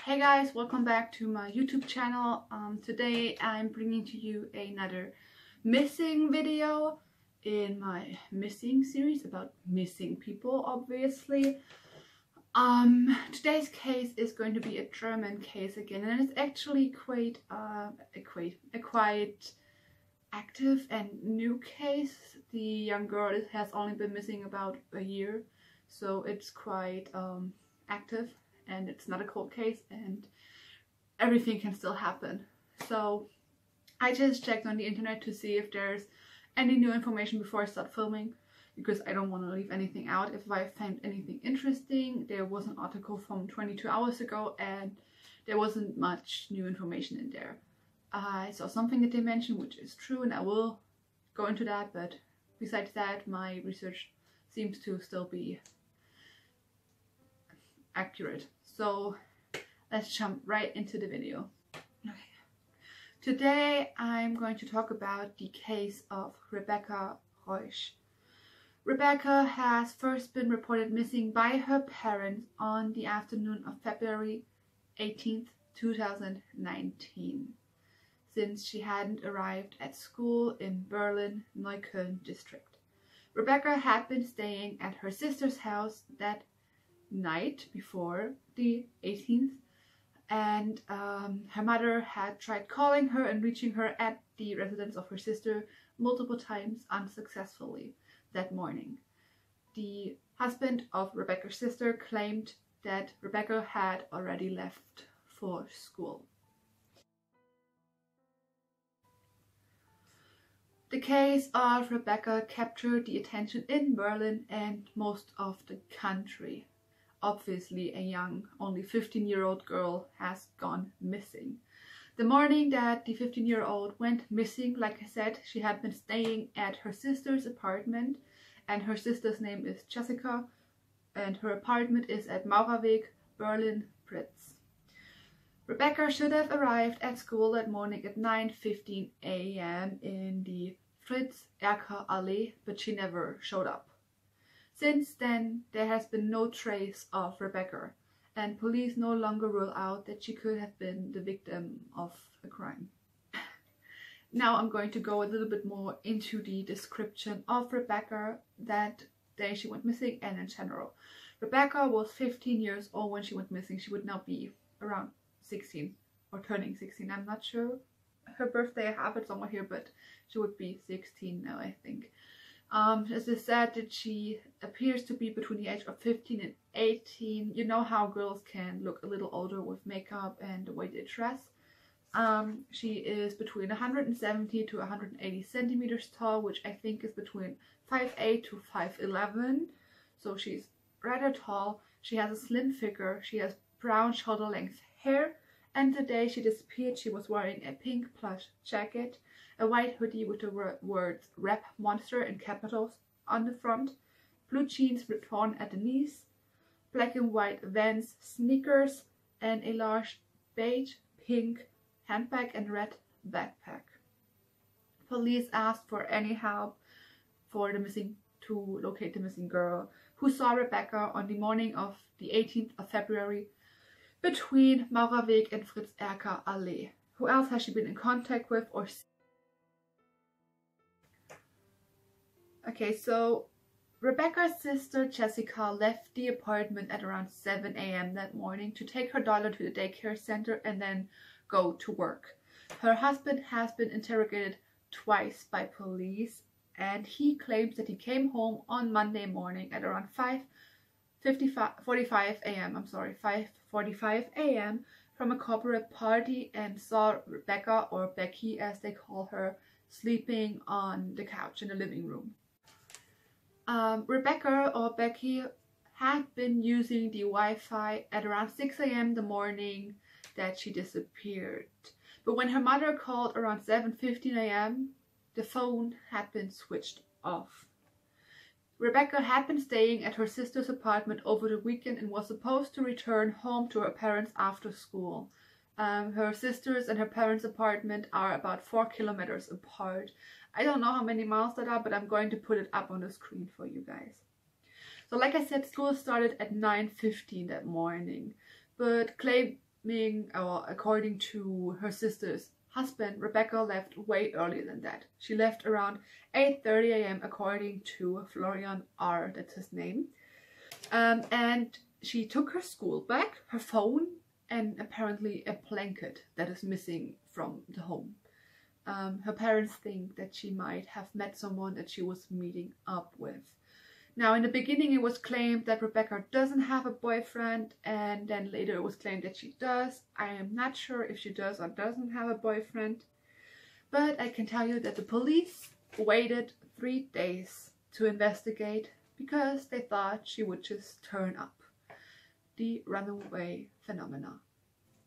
Hey guys, welcome back to my YouTube channel. Today I'm bringing to you another missing video in my missing series about missing people, obviously. Today's case is going to be a German case again, and it's actually quite active and new case. The young girl has only been missing about a year, so it's quite active. And it's not a cold case, and everything can still happen. So I just checked on the internet to see if there's any new information before I start filming, because I don't want to leave anything out. If I find anything interesting, there was an article from 22 hours ago and there wasn't much new information in there. I saw something that they mentioned, which is true, and I will go into that, but besides that, my research seems to still be accurate. So let's jump right into the video. Okay. Today I'm going to talk about the case of Rebecca Reusch. Rebecca has first been reported missing by her parents on the afternoon of February 18th, 2019, since she hadn't arrived at school in Berlin, Neukölln district. Rebecca had been staying at her sister's house that night before the 18th, and her mother had tried calling her and reaching her at the residence of her sister multiple times unsuccessfully that morning. The husband of Rebecca's sister claimed that Rebecca had already left for school. The case of Rebecca captured the attention in Berlin and most of the country. Obviously, a young, only 15-year-old girl has gone missing. The morning that the 15-year-old went missing, like I said, she had been staying at her sister's apartment, and her sister's name is Jessica, and her apartment is at Maurerweg, Berlin, Fritz. Rebecca should have arrived at school that morning at 9:15 a.m. in the Fritz-Erker Allee, but she never showed up. Since then, there has been no trace of Rebecca, and police no longer rule out that she could have been the victim of a crime. Now I'm going to go a little bit more into the description of Rebecca that day she went missing and in general. Rebecca was 15 years old when she went missing. She would now be around 16 or turning 16. I'm not sure her birthday. I have it somewhere here, but she would be 16 now, I think. As I said, that she appears to be between the age of 15 and 18. You know how girls can look a little older with makeup and the way they dress. She is between 170 to 180 centimeters tall, which I think is between 5'8" to 5'11". So she's rather tall. She has a slim figure. She has brown shoulder length hair. And the day she disappeared, she was wearing a pink plush jacket, a white hoodie with the words "Rap Monster" in capitals on the front, blue jeans torn at the knees, black and white Vans sneakers, and a large beige pink handbag and red backpack. Police asked for any help to locate the missing girl, who saw Rebecca on the morning of the 18th of February between Maurerweg and Fritz-Erker Allee. Who else has she been in contact with or seen? Okay, so Rebecca's sister Jessica left the apartment at around 7 a.m. that morning to take her daughter to the daycare center and then go to work. Her husband has been interrogated twice by police, and he claims that he came home on Monday morning at around 5:45 a.m. from a corporate party and saw Rebecca, or Becky as they call her, sleeping on the couch in the living room. Rebecca, or Becky, had been using the Wi-Fi at around 6 a.m. the morning that she disappeared. But when her mother called around 7:15 a.m., the phone had been switched off. Rebecca had been staying at her sister's apartment over the weekend and was supposed to return home to her parents after school. Her sister's and her parents' apartment are about 4 kilometers apart. I don't know how many miles that are, but I'm going to put it up on the screen for you guys. So like I said, school started at 9:15 that morning, but according to her sister's husband, Rebecca left way earlier than that. She left around 8:30 a.m. according to Florian R., that's his name. And she took her school bag, her phone, and apparently a blanket that is missing from the home. Her parents think that she might have met someone that she was meeting up with. Now, in the beginning, it was claimed that Rebecca doesn't have a boyfriend, and then later it was claimed that she does. I am not sure if she does or doesn't have a boyfriend, but I can tell you that the police waited 3 days to investigate because they thought she would just turn up. The runaway phenomena.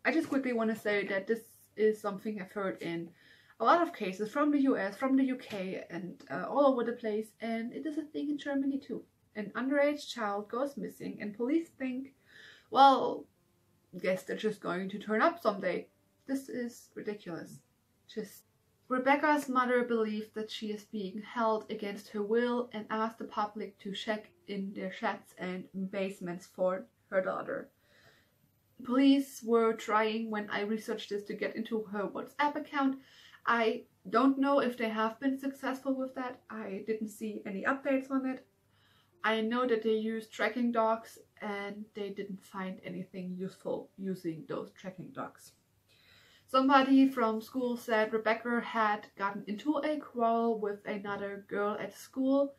I just quickly want to say that this is something I've heard in a lot of cases from the US, from the UK, and all over the place, and it is a thing in Germany too. An underage child goes missing and police think, well, guess they're just going to turn up someday. This is ridiculous. Rebecca's mother believed that she is being held against her will and asked the public to check in their sheds and basements for her daughter. Police were trying, when I researched this, to get into her WhatsApp account. I don't know if they have been successful with that. I didn't see any updates on it. I know that they used tracking dogs and they didn't find anything useful using those tracking dogs. Somebody from school said Rebecca had gotten into a quarrel with another girl at school,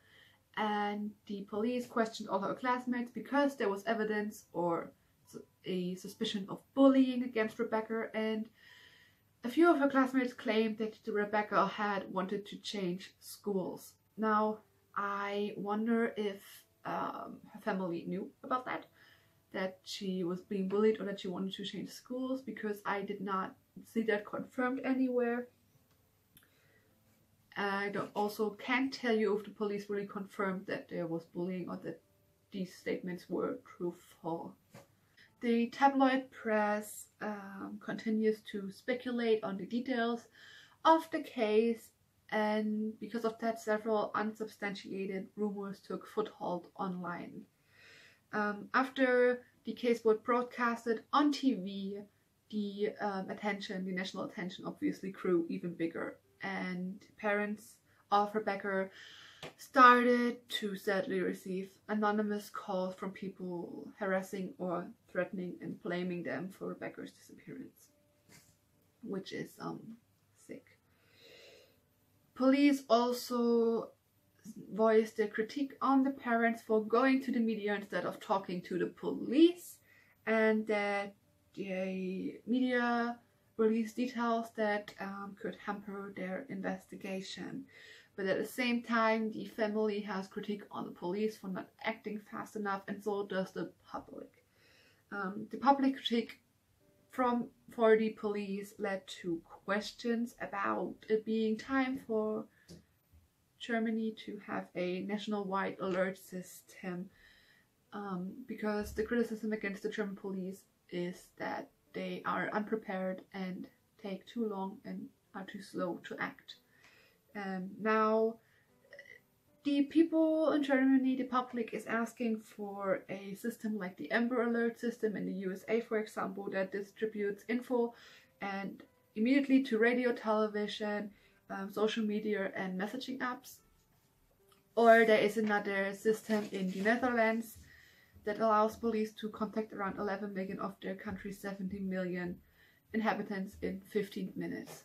and the police questioned all her classmates because there was evidence or a suspicion of bullying against Rebecca, and a few of her classmates claimed that Rebecca had wanted to change schools. Now, I wonder if her family knew about that she was being bullied or that she wanted to change schools, because I did not see that confirmed anywhere. I also can't tell you if the police really confirmed that there was bullying or that these statements were truthful. The tabloid press continues to speculate on the details of the case, and because of that, several unsubstantiated rumors took foothold online. After the case was broadcasted on TV, the national attention obviously grew even bigger, and parents of Rebecca started to sadly receive anonymous calls from people harassing or threatening and blaming them for Rebecca's disappearance, which is sick. Police also voiced their critique on the parents for going to the media instead of talking to the police, and that the media released details that could hamper their investigation. But at the same time, the family has critique on the police for not acting fast enough, and so does the public. The public critique for the police led to questions about it being time for Germany to have a nationwide alert system, because the criticism against the German police is that they are unprepared and take too long and are too slow to act. Now, the people in Germany, the public, is asking for a system like the Amber Alert system in the USA, for example, that distributes info and immediately to radio, television, social media and messaging apps. Or there is another system in the Netherlands that allows police to contact around 11 million of their country's 70 million inhabitants in 15 minutes.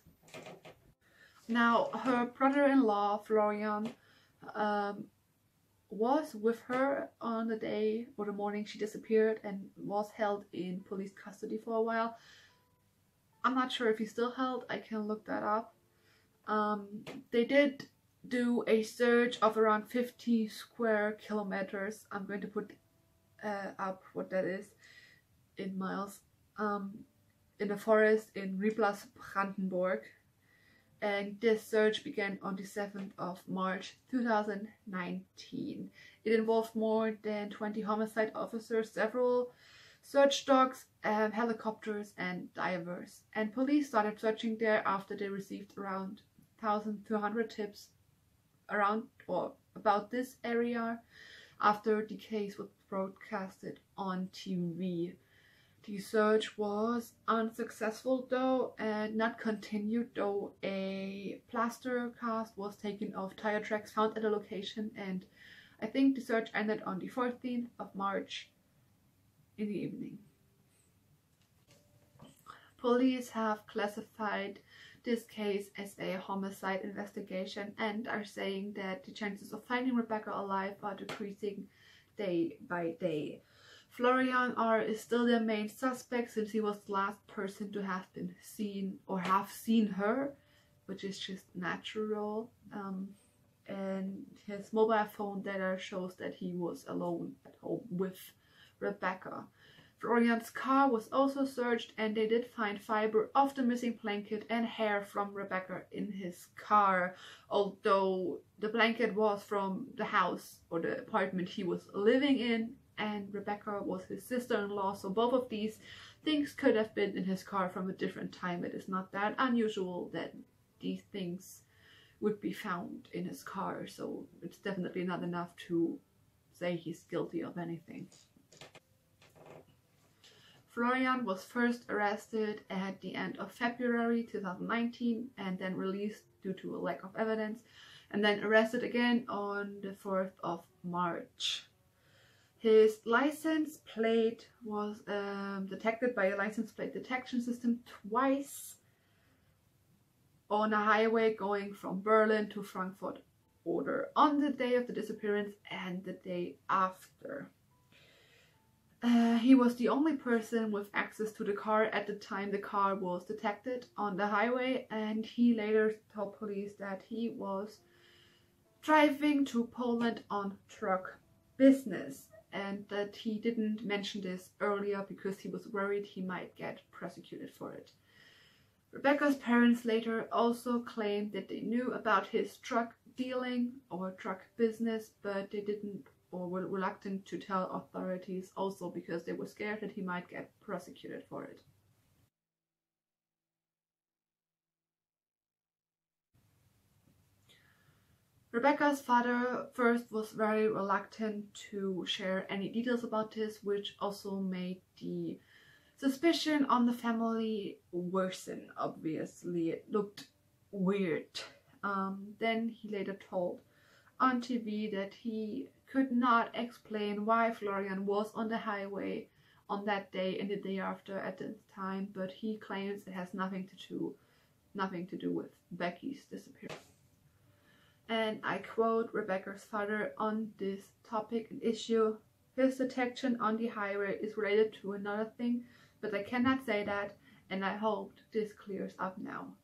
Now, her brother-in-law, Florian, was with her on the day or the morning she disappeared and was held in police custody for a while. I'm not sure if he's still held. I can look that up. They did do a search of around 50 square kilometers. I'm going to put up what that is in miles. In a forest in Riblas, Brandenburg. And this search began on the 7th of March 2019. It involved more than 20 homicide officers, several search dogs, helicopters and divers. And police started searching there after they received around 1,200 tips around or about this area after the case was broadcasted on TV. The search was unsuccessful though, and not continued, though a plaster cast was taken of tire tracks found at the location, and I think the search ended on the 14th of March in the evening. Police have classified this case as a homicide investigation and are saying that the chances of finding Rebecca alive are decreasing day by day. Florian R. is still the main suspect since he was the last person to have been seen or have seen her, which is just natural. And his mobile phone data shows that he was alone at home with Rebecca. Florian's car was also searched, and they did find fiber of the missing blanket and hair from Rebecca in his car, although the blanket was from the house or the apartment he was living in, and Rebecca was his sister-in-law, so both of these things could have been in his car from a different time. It is not that unusual that these things would be found in his car, so it's definitely not enough to say he's guilty of anything. Florian was first arrested at the end of February 2019 and then released due to a lack of evidence, and then arrested again on the 4th of March. His license plate was detected by a license plate detection system twice on a highway going from Berlin to Frankfurt Oder on the day of the disappearance and the day after. He was the only person with access to the car at the time the car was detected on the highway, and he later told police that he was driving to Poland on truck business, and that he didn't mention this earlier because he was worried he might get prosecuted for it. Rebecca's parents later also claimed that they knew about his truck dealing or truck business, but they didn't or were reluctant to tell authorities, also because they were scared that he might get prosecuted for it. Rebecca's father first was very reluctant to share any details about this, which also made the suspicion on the family worsen. Obviously, it looked weird. Then he later told on TV that he could not explain why Florian was on the highway on that day and the day after at this time, but he claims it has nothing to do with Becky's disappearance. And I quote Rebecca's father on this topic and issue: "His detection on the highway is related to another thing, but I cannot say that, and I hope this clears up now."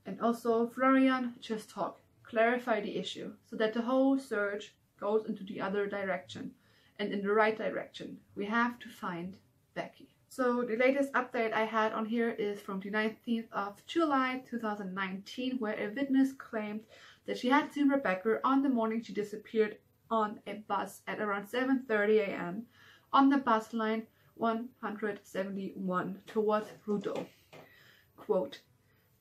And also, Florian, just talk. Clarify the issue so that the whole search goes into the other direction and in the right direction. We have to find Becky. So the latest update I had on here is from the 19th of July 2019, where a witness claimed that she had seen Rebecca on the morning she disappeared on a bus at around 7:30 a.m. on the bus line 171 towards Rudo. Quote,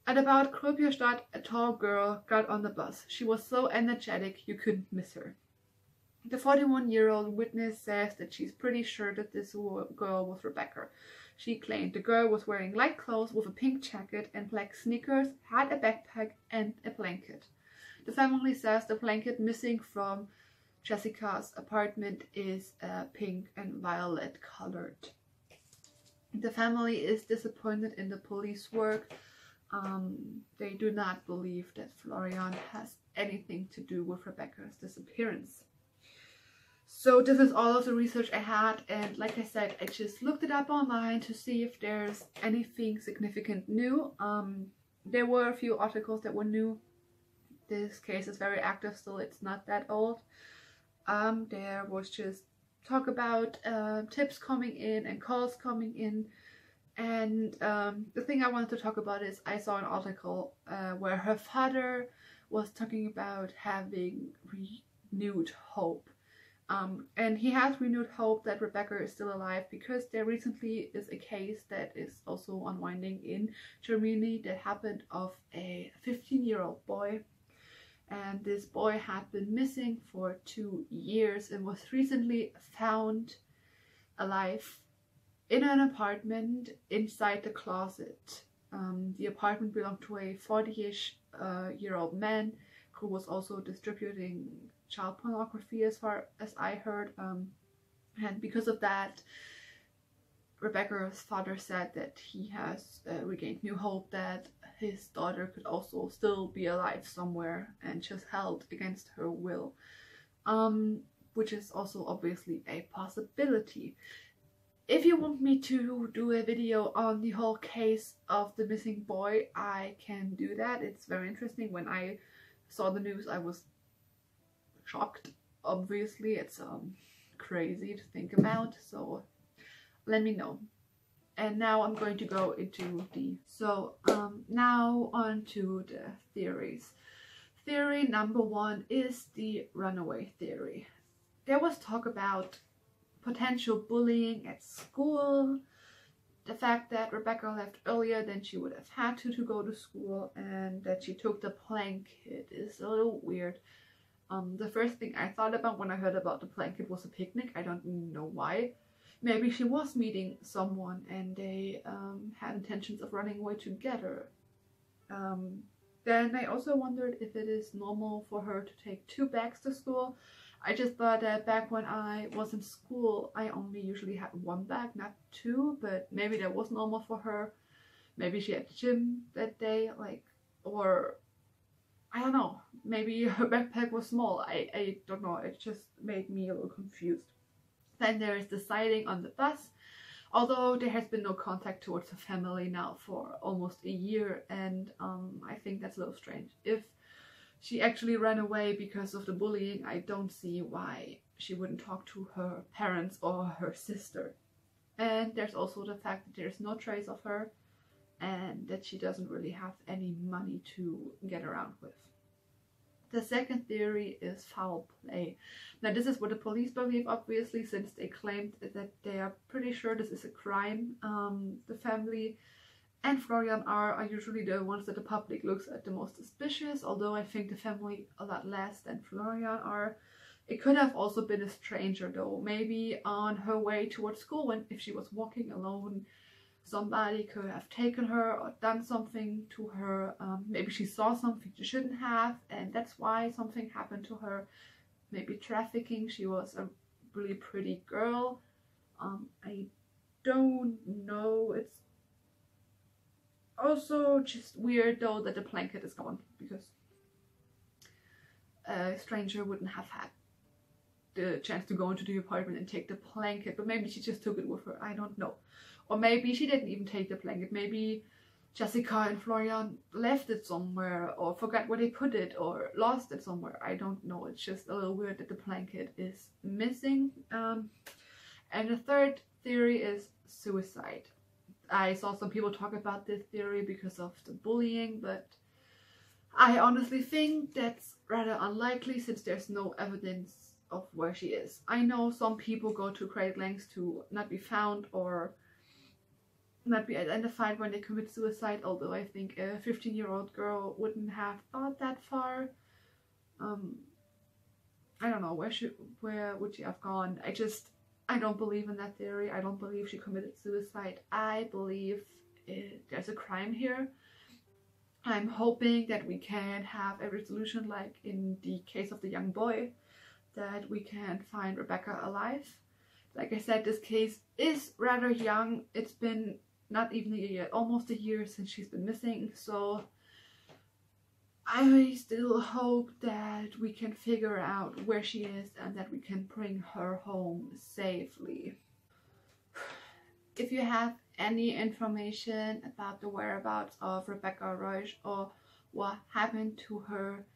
"At about Kröpjerstadt, a tall girl got on the bus. She was so energetic you couldn't miss her." The 41-year-old witness says that she's pretty sure that this girl was Rebecca. She claimed the girl was wearing light clothes with a pink jacket and black sneakers, had a backpack and a blanket. The family says the blanket missing from Jessica's apartment is pink and violet colored. The family is disappointed in the police work. They do not believe that Florian has anything to do with Rebecca's disappearance. So this is all of the research I had, and like I said, I just looked it up online to see if there's anything significant new. There were a few articles that were new. This case is very active still, it's not that old. There was just talk about tips coming in and calls coming in. And the thing I wanted to talk about is I saw an article where her father was talking about having renewed hope. And he has renewed hope that Rebecca is still alive because there recently is a case that is also unwinding in Germany that happened of a 15-year-old boy. And this boy had been missing for 2 years and was recently found alive in an apartment inside the closet. The apartment belonged to a 40-ish year old man who was also distributing child pornography, as far as I heard. And because of that, Rebecca's father said that he has regained new hope that his daughter could also still be alive somewhere and just held against her will, which is also obviously a possibility. If you want me to do a video on the whole case of the missing boy, I can do that. It's very interesting. When I saw the news, I was shocked. Obviously, it's crazy to think about, so let me know. And now I'm going to go into the... now on to the theories. Theory number 1 is the runaway theory. There was talk about potential bullying at school, the fact that Rebecca left earlier than she would have had to go to school, and that she took the blanket is a little weird. The first thing I thought about when I heard about the blanket was a picnic. I don't know why. Maybe she was meeting someone and they had intentions of running away together. Then I also wondered if it is normal for her to take 2 bags to school. I just thought that back when I was in school, I only usually had 1 bag, not 2, but maybe that was normal for her. Maybe she had gym that day, or I don't know, maybe her backpack was small. I don't know, it just made me a little confused. Then there is the sighting on the bus, although there has been no contact towards the family now for almost a year, and I think that's a little strange. If she actually ran away because of the bullying, I don't see why she wouldn't talk to her parents or her sister. And there's also the fact that there's no trace of her and that she doesn't really have any money to get around with. The second theory is foul play. Now this is what the police believe, obviously, since they claimed that they are pretty sure this is a crime. The family and Florian are usually the ones that the public looks at the most suspicious, although I think the family a lot less than Florian are. It could have also been a stranger though, maybe on her way towards school, if she was walking alone, somebody could have taken her or done something to her. Maybe she saw something she shouldn't have and that's why something happened to her. Maybe trafficking. She was a really pretty girl. I don't know. It's also just weird though that the blanket is gone, because a stranger wouldn't have had the chance to go into the apartment and take the blanket, but maybe she just took it with her. I don't know. Or maybe she didn't even take the blanket. Maybe Jessica and Florian left it somewhere or forgot where they put it or lost it somewhere. I don't know. It's just a little weird that the blanket is missing. And the third theory is suicide. I saw some people talk about this theory because of the bullying, but I honestly think that's rather unlikely since there's no evidence of where she is. I know some people go to great lengths to not be found or not be identified when they commit suicide, although I think a 15-year-old girl wouldn't have thought that far. I don't know, where would she have gone? I don't believe in that theory. I don't believe she committed suicide. I believe there's a crime here. I'm hoping that we can have a resolution like in the case of the young boy, that we can find Rebecca alive. Like I said, this case is rather young. It's been not even a year, almost a year since she's been missing, so I still hope that we can figure out where she is and that we can bring her home safely. If you have any information about the whereabouts of Rebecca Reusch or what happened to her,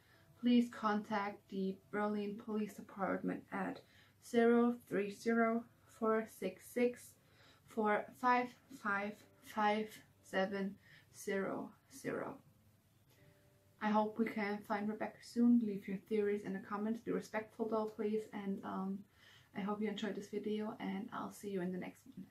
please contact the Berlin Police Department at 030-466-4555700. I hope we can find Rebecca soon. Leave your theories in the comments. Be respectful though, please. And I hope you enjoyed this video, and I'll see you in the next one.